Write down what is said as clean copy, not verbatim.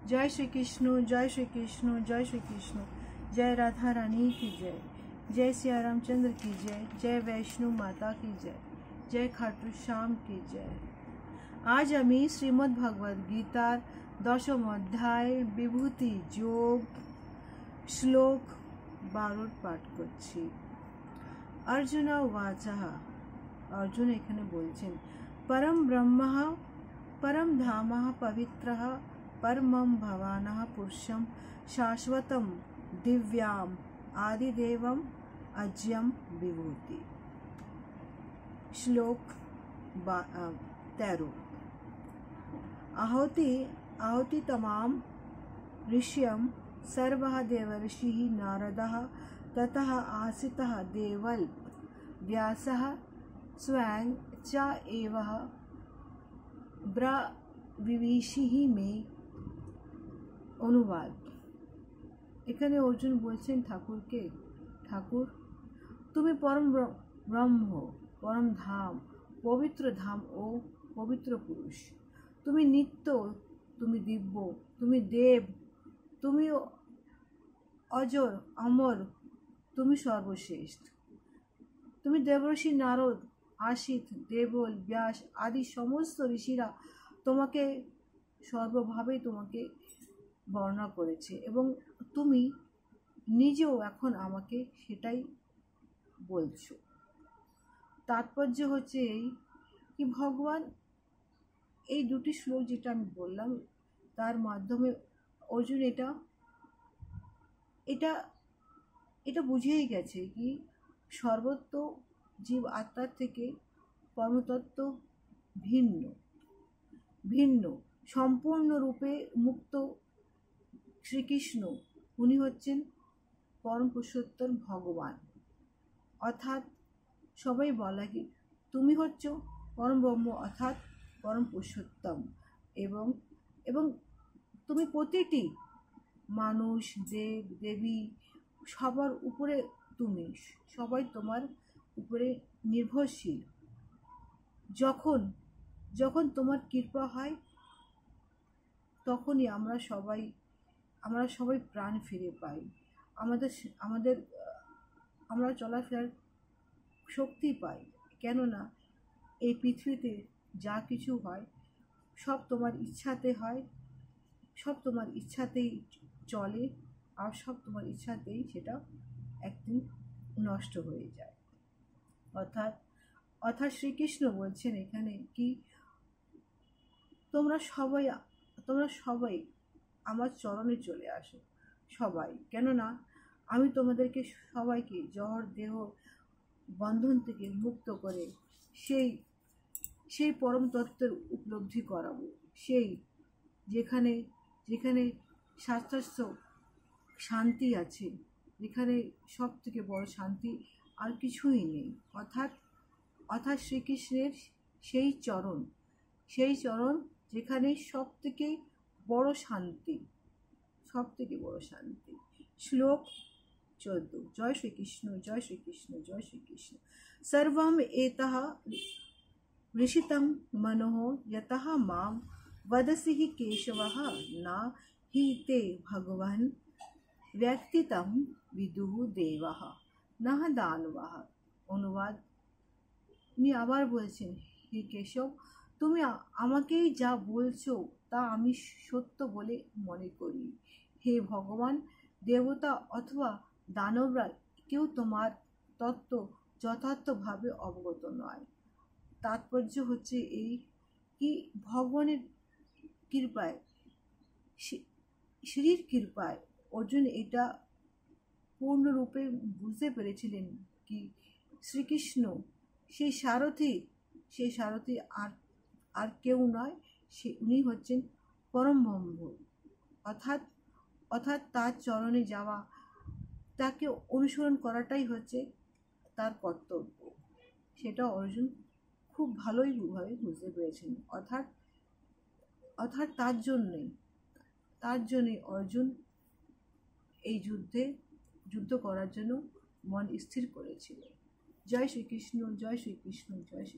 जय श्री कृष्ण, जय श्री कृष्ण, जय श्री कृष्ण। जय राधा रानी की जय, जय सिया रामचंद्र की जय, जय वैष्णो माता की जय, जय खाटू श्याम की जय। आज आमी श्रीमद् भगवद गीतार दशम अध्याय विभूति योग श्लोक 12 पाठ करছি। अर्जुन उवाचः, अर्जुन एखाने बोलছেন परम ब्रह्म परम धाम पवित्रः परमं भवानः पुरुषं शाश्वतं दिव्याम आदिदेवम अज्यम विभूति। श्लोक 13। आहुति तमाम ऋष्यम सर्वः देवर्षिः नारदः ततः आसितः देवल व्यासः स्वयं च एवः ब्रवीषिः में। অনুবাদ। এখানে অর্জুন বলছেন ঠাকুরকে, ঠাকুর তুমি পরম ব্রহ্ম, পরম ধাম, পবিত্র ধাম ও পবিত্র পুরুষ। তুমি নিত্য, তুমি দিব্য, তুমি দেব, তুমি অজর অমর, তুমি সর্বশ্রেষ্ঠ। তুমি দেবর্ষি নারদ, আশিত, দেবল, ব্যাস আদি সমস্ত ঋষিরা তোমাকে সর্বভাবে তোমাকে বর্ণনা করেছে এবং তুমি নিজেও এখন আমাকে সেটাই বলছো। তাৎপর্য হচ্ছে এই কি ভগবান এই দুটি শ্লোক যেটা আমি বললাম তার মাধ্যমে অর্জুন এটা বুঝেই গেছে কি সর্বত্র জীব আত্মার থেকে পরমতত্ত্ব ভিন্ন ভিন্ন সম্পূর্ণরূপে মুক্ত শ্রীকৃষ্ণ উনি হচ্ছেন পরম পুরুষোত্তম ভগবান। অর্থাৎ সবাই বলা কি তুমি হচ্ছ পরম ব্রহ্ম অর্থাৎ পরম পুরুষোত্তম এবং এবং তুমি প্রতিটি মানুষ দেব দেবী সবার উপরে তুমি সবাই তোমার উপরে নির্ভরশীল। যখন যখন তোমার কৃপা হয় তখনই আমরা সবাই প্রাণ ফিরে পাই, আমরা চলাফেরার শক্তি পাই। কেননা এই পৃথিবীতে যা কিছু হয় সব তোমার ইচ্ছাতে হয়, সব তোমার ইচ্ছাতেই চলে আর সব তোমার ইচ্ছাতেই সেটা একদিন নষ্ট হয়ে যায়। অর্থাৎ শ্রীকৃষ্ণ বলছেন এখানে কি তোমরা সবাই আমার চরণে চলে আসো সবাই। কেননা আমি তোমাদেরকে সবাইকে জড় দেহ বন্ধন থেকে মুক্ত করে সেই পরম তত্ত্বের উপলব্ধি করাবো, সেই যেখানে শাস্ত্রস্থ শান্তি আছে, যেখানে সব থেকে বড় শান্তি আর কিছুই নেই। অর্থাৎ শ্রীকৃষ্ণের সেই চরণ যেখানে সব থেকে বড় শান্তি, সব থেকে বড় শান্তি। শ্লোক 14। জয় শ্রীকৃষ্ণ, জয় শ্রীকৃষ্ণ, জয় শ্রীকৃষ্ণ। সর্বম এতঃ ঋষিতং মনোঃ যতঃ মাম वदसि हि केशवः न हि ते भगवन् व्यक्तितं विदुः देवः न दानवः। অনুবাদ। উনি আবার বলছেন হে কেশব তুমি আমাকেই যা বলছো তা আমি সত্য বলে মনে করি। হে ভগবান, দেবতা অথবা দানবরা কেউ তোমার তত্ত্ব যথার্থভাবে অবগত নয়। তাৎপর্য হচ্ছে এই কি ভগবানের কৃপায়, শ্রীর কৃপায় অর্জুন এটা পূর্ণরূপে বুঝতে পেরেছিলেন কি শ্রীকৃষ্ণ সেই সারথি আর কেউ নয়, উনি হচ্ছেন পরম ব্রহ্ম। অর্থাৎ তার চরণে যাওয়া, তাকে অনুসরণ করাটাই হচ্ছে তার কর্তব্য। সেটা অর্জুন খুব ভালোইভাবে বুঝতে পেরেছেন। অর্থাৎ তার জন্যই অর্জুন এই যুদ্ধ করার জন্য মন স্থির করেছিল। জয় শ্রীকৃষ্ণ, জয় শ্রীকৃষ্ণ, জয় শ্রী।